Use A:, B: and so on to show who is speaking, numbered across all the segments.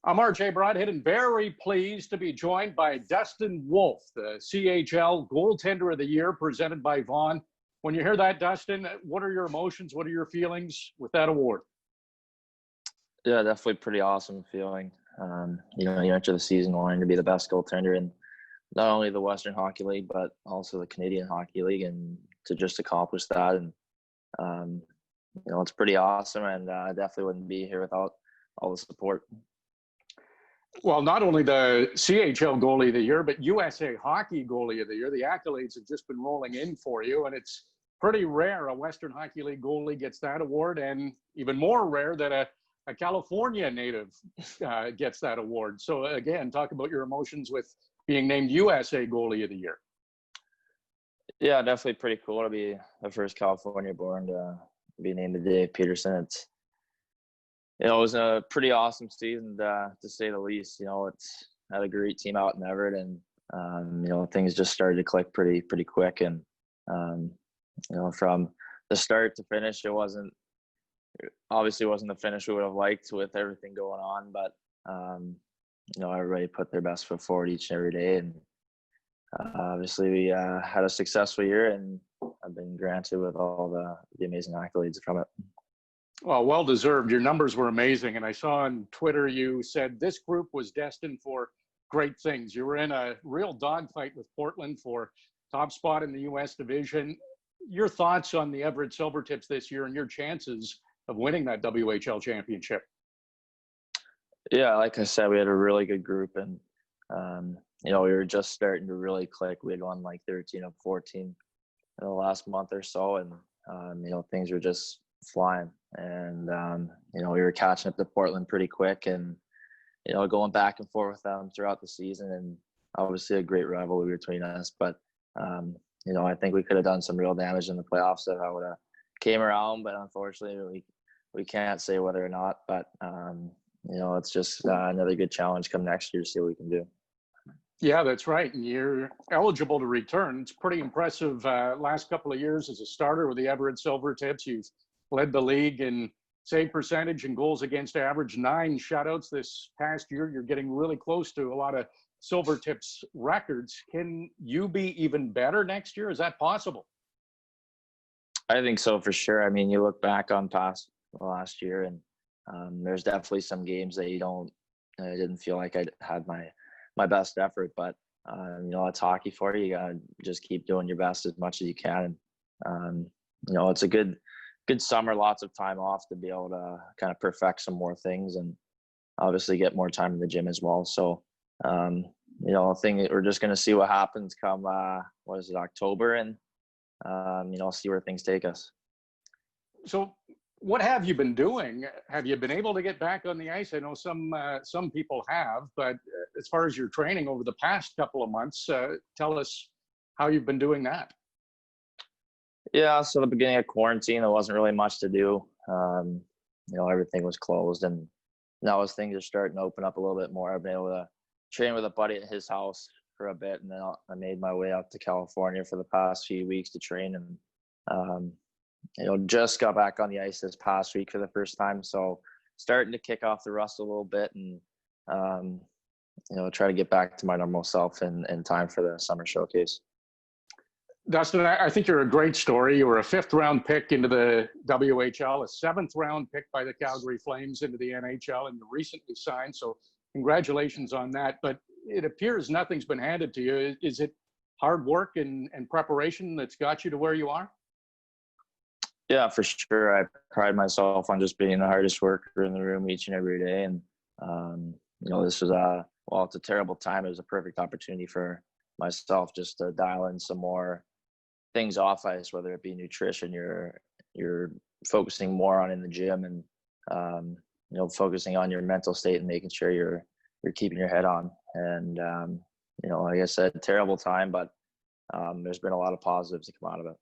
A: I'm RJ Broadhead and very pleased to be joined by Dustin Wolf, the CHL Goaltender of the Year presented by Vaughn. When you hear that, Dustin, what are your emotions? What are your feelings with that award?
B: Yeah, definitely pretty awesome feeling. You enter the season wanting to be the best goaltender in not only the Western Hockey League, but also the Canadian Hockey League, and to just accomplish that. And, it's pretty awesome, and I definitely wouldn't be here without all the support.
A: Well, not only the CHL Goalie of the Year, but USA Hockey Goalie of the Year. The accolades have just been rolling in for you, and it's pretty rare a Western Hockey League goalie gets that award, and even more rare that a California native gets that award. So, again, talk about your emotions with being named USA Goalie of the Year.
B: Yeah, definitely pretty cool to be the first California-born to be named the Dave Peterson. It was a pretty awesome season, to say the least. It's had a great team out in Everett, and things just started to click pretty quick. And from the start to finish, it wasn't the finish we would have liked with everything going on, but everybody put their best foot forward each and every day, and obviously we had a successful year, and I've been granted with all the amazing accolades from it.
A: Well deserved. Your numbers were amazing. And I saw on Twitter you said this group was destined for great things. You were in a real dogfight with Portland for top spot in the U.S. division. Your thoughts on the Everett Silvertips this year and your chances of winning that WHL championship?
B: Yeah, like I said, we had a really good group, and we were just starting to really click. We had won like 13 of 14 in the last month or so, and things were just flying. And we were catching up to Portland pretty quick, and going back and forth with them throughout the season, and obviously a great rivalry between us. But I think we could have done some real damage in the playoffs if I would have came around, but unfortunately we can't say whether or not. But it's just another good challenge come next year to see what we can do.
A: Yeah, that's right. And you're eligible to return. It's pretty impressive. Last couple of years as a starter with the Everett Silvertips, you've led the league in save percentage and goals against average, 9 shutouts this past year. You're getting really close to a lot of Silvertips records. Can you be even better next year? Is that possible?
B: I think so, for sure. I mean, you look back on past last year, and there's definitely some games that I didn't feel like I had my best effort, but it's hockey for you. You gotta just keep doing your best as much as you can. And it's a good summer, lots of time off to be able to kind of perfect some more things, and obviously get more time in the gym as well. So I think we're just gonna see what happens come October, and see where things take us.
A: So what have you been doing? Have you been able to get back on the ice? I know some people have, but as far as your training over the past couple of months, tell us how you've been doing that.
B: Yeah, so the beginning of quarantine, there wasn't really much to do. Everything was closed, and now as things are starting to open up a little bit more, I've been able to train with a buddy at his house for a bit, and then I made my way out to California for the past few weeks to train, and just got back on the ice this past week for the first time, so starting to kick off the rust a little bit, and try to get back to my normal self in time for the summer showcase.
A: Dustin, I think you're a great story. You were a 5th-round pick into the WHL, a 7th-round pick by the Calgary Flames into the NHL, and you recently signed, so congratulations on that. But it appears nothing's been handed to you. Is it hard work and preparation that's got you to where you are?
B: Yeah, for sure. I pride myself on just being the hardest worker in the room each and every day. And, this was it's a terrible time. It was a perfect opportunity for myself just to dial in some more things off ice, whether it be nutrition, you're focusing more on in the gym, and, focusing on your mental state and making sure you're keeping your head on. And, like I said, terrible time, but there's been a lot of positives to come out of it.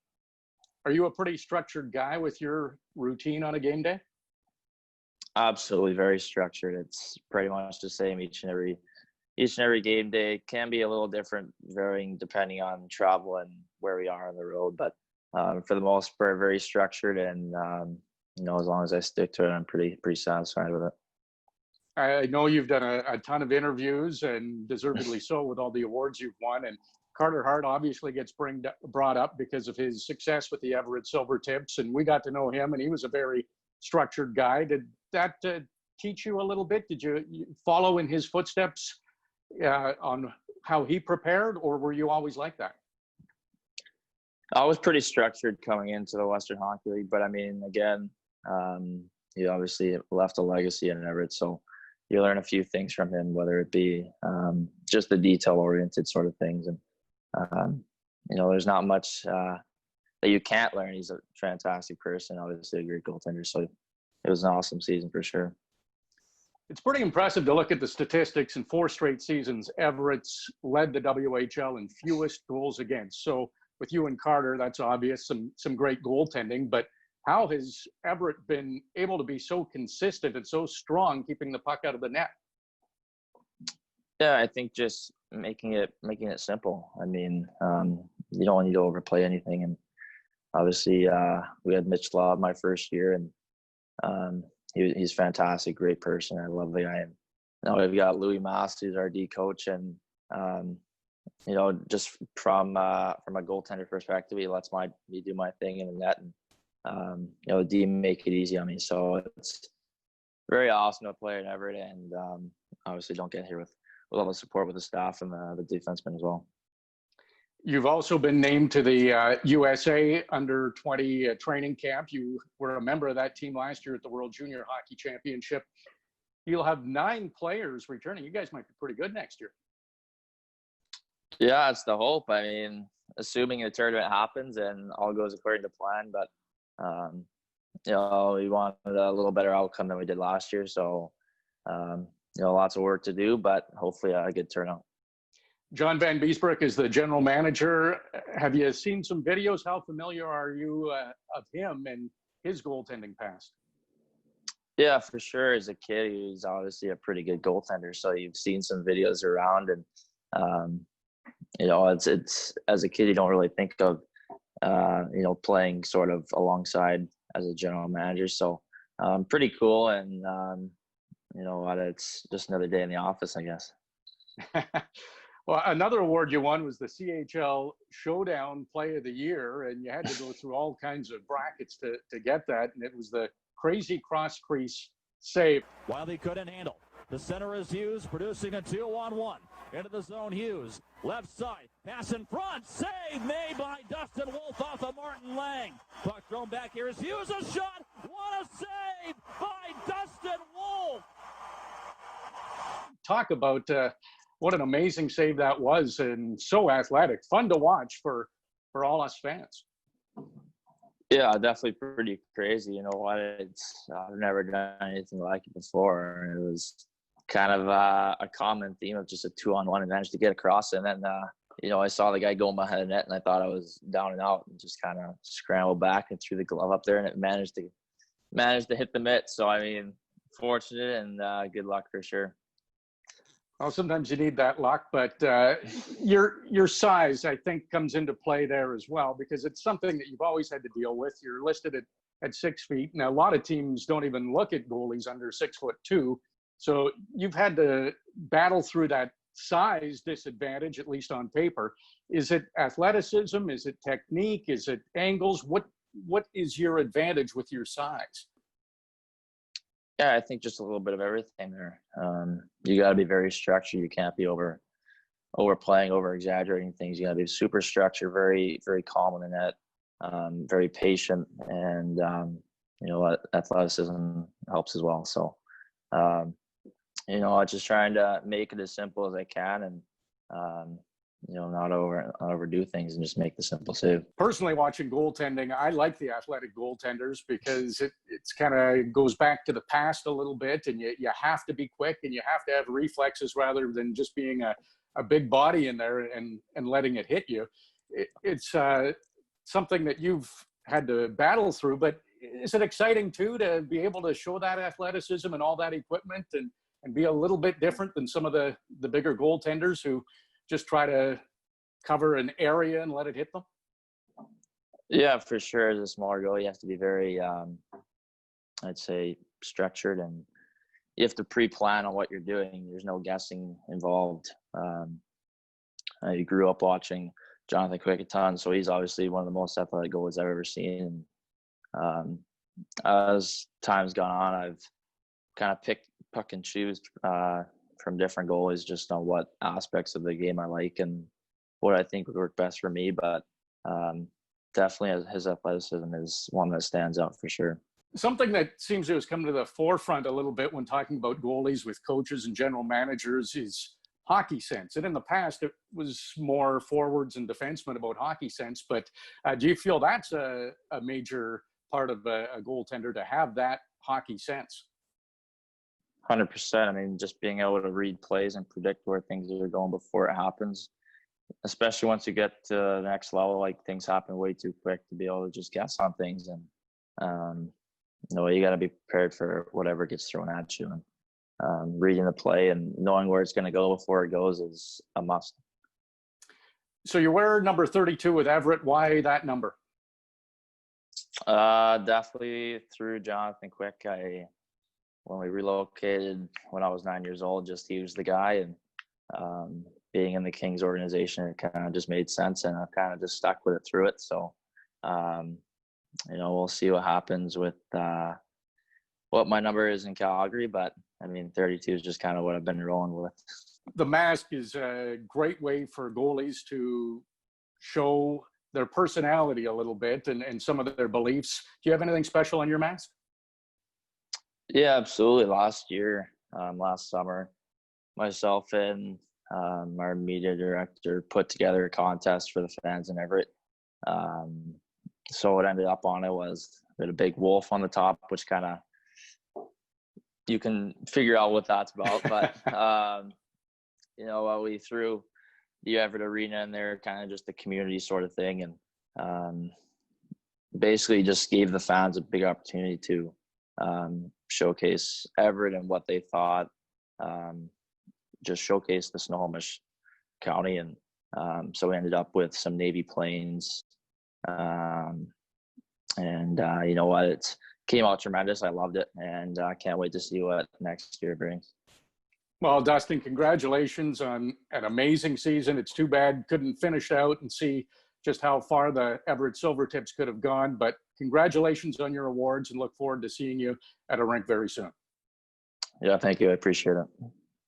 A: Are you a pretty structured guy with your routine on a game day?
B: Absolutely, very structured. It's pretty much the same each and every game day. It can be a little different, varying depending on travel and where we are on the road. But for the most part, very structured, and as long as I stick to it, I'm pretty satisfied with it.
A: I know you've done a ton of interviews, and deservedly so, with all the awards you've won. And Carter Hart obviously gets brought up because of his success with the Everett Silvertips, and we got to know him, and he was a very structured guy. Did that teach you a little bit? Did you follow in his footsteps on how he prepared, or were you always like that?
B: I was pretty structured coming into the Western Hockey League, but I mean, again, he obviously left a legacy in Everett, so you learn a few things from him, whether it be just the detail-oriented sort of things. And, there's not much that you can't learn. He's a fantastic person, obviously a great goaltender, so it was an awesome season for sure.
A: It's pretty impressive to look at the statistics. In 4 straight seasons, Everett's led the WHL in fewest goals against. So with you and Carter, that's obvious, some great goaltending, but how has Everett been able to be so consistent and so strong keeping the puck out of the net?
B: Yeah, I think just making it simple. I mean, you don't need to overplay anything. And obviously, we had Mitch Law my first year, and he's fantastic, great person. I love the guy. And now we've got Louis Mass, who's our D coach, and just from a goaltender perspective, he lets me do my thing in the net, and the D make it easy on me. So it's very awesome to play in Everett, and obviously don't get here with all the support with the staff and the defensemen as well.
A: You've also been named to the USA Under-20 training camp. You were a member of that team last year at the World Junior Hockey Championship. You'll have 9 players returning. You guys might be pretty good next year.
B: Yeah, it's the hope. I mean, assuming the tournament happens and all goes according to plan, but we wanted a little better outcome than we did last year. So, lots of work to do, but hopefully a good turnout.
A: John Van Beesbroek is the general manager. Have you seen some videos? How familiar are you of him and his goaltending past?
B: Yeah, for sure. As a kid, he was obviously a pretty good goaltender. So you've seen some videos around, and it's as a kid you don't really think of playing sort of alongside as a general manager. So pretty cool, and it's just another day in the office, I guess.
A: Well, another award you won was the CHL Showdown Play of the Year, and you had to go through all kinds of brackets to get that, and it was the crazy cross-crease save.
C: While he couldn't handle. The center is Hughes, producing a 2-on-1. Into the zone, Hughes. Left side, pass in front. Save made by Dustin Wolf off of Martin Lang. Puck thrown back. Here is Hughes, a shot. What a save by Dustin Wolf.
A: Talk about what an amazing save that was, and so athletic. Fun to watch for all us fans.
B: Yeah, definitely pretty crazy. You know what? I've never done anything like it before. It was kind of a common theme of just a 2-on-1 and managed to get across. And then, I saw the guy going behind the net, and I thought I was down and out, and just kind of scrambled back and threw the glove up there, and it managed to hit the mitt. So, I mean, fortunate and good luck for sure.
A: Well, sometimes you need that luck, but your size, I think, comes into play there as well, because it's something that you've always had to deal with. You're listed at 6 feet. Now, a lot of teams don't even look at goalies under 6'2". So you've had to battle through that size disadvantage, at least on paper. Is it athleticism? Is it technique? Is it angles? What is your advantage with your size?
B: Yeah, I think just a little bit of everything there. You got to be very structured. You can't be overplaying, over-exaggerating things. You got to be super structured, very, very calm in the net, very patient, and athleticism helps as well. So, I'm just trying to make it as simple as I can, and not overdo things, and just make the simple save.
A: Personally, watching goaltending, I like the athletic goaltenders because it's kind of goes back to the past a little bit, and you have to be quick, and you have to have reflexes rather than just being a big body in there and letting it hit you. It's something that you've had to battle through, but is it exciting too to be able to show that athleticism and all that equipment and be a little bit different than some of the bigger goaltenders who just try to cover an area and let it hit them?
B: Yeah, for sure. As a smaller goalie, you have to be very, I'd say, structured, and you have to pre-plan on what you're doing. There's no guessing involved. I grew up watching Jonathan Quick a ton, so he's obviously one of the most athletic goalies I've ever seen. As time's gone on, I've kind of pick and choose from different goalies just on what aspects of the game I like and what I think would work best for me. But definitely his athleticism is one that stands out for sure.
A: Something that seems to have come to the forefront a little bit when talking about goalies with coaches and general managers is hockey sense. And in the past, it was more forwards and defensemen about hockey sense. But do you feel that's a major part of a goaltender to have that hockey sense?
B: 100%. I mean, just being able to read plays and predict where things are going before it happens, especially once you get to the next level, like things happen way too quick to be able to just guess on things. And, you got to be prepared for whatever gets thrown at you. And reading the play and knowing where it's going to go before it goes is a must.
A: So you wear number 32 with Everett. Why that number?
B: Definitely through Jonathan Quick. When we relocated when I was 9 years old, he was the guy. And being in the Kings organization, it kind of just made sense. And I've kind of just stuck with it through it. So, we'll see what happens with what my number is in Calgary. But, 32 is just kind of what I've been rolling with.
A: The mask is a great way for goalies to show their personality a little bit and some of their beliefs. Do you have anything special on your mask?
B: Yeah, absolutely. Last summer, myself and our media director put together a contest for the fans in Everett. So what ended up on it was a big wolf on the top, which kind of you can figure out what that's about. But we threw the Everett Arena in there, kind of just a community sort of thing, and basically just gave the fans a big opportunity to showcase Everett and what they thought, just showcase the Snohomish County. And so we ended up with some Navy planes. You know what? It came out tremendous. I loved it. And I can't wait to see what next year brings.
A: Well, Dustin, congratulations on an amazing season. It's too bad couldn't finish out and see just how far the Everett Silvertips could have gone. But congratulations on your awards and look forward to seeing you at a rink very soon.
B: Yeah, thank you. I appreciate it.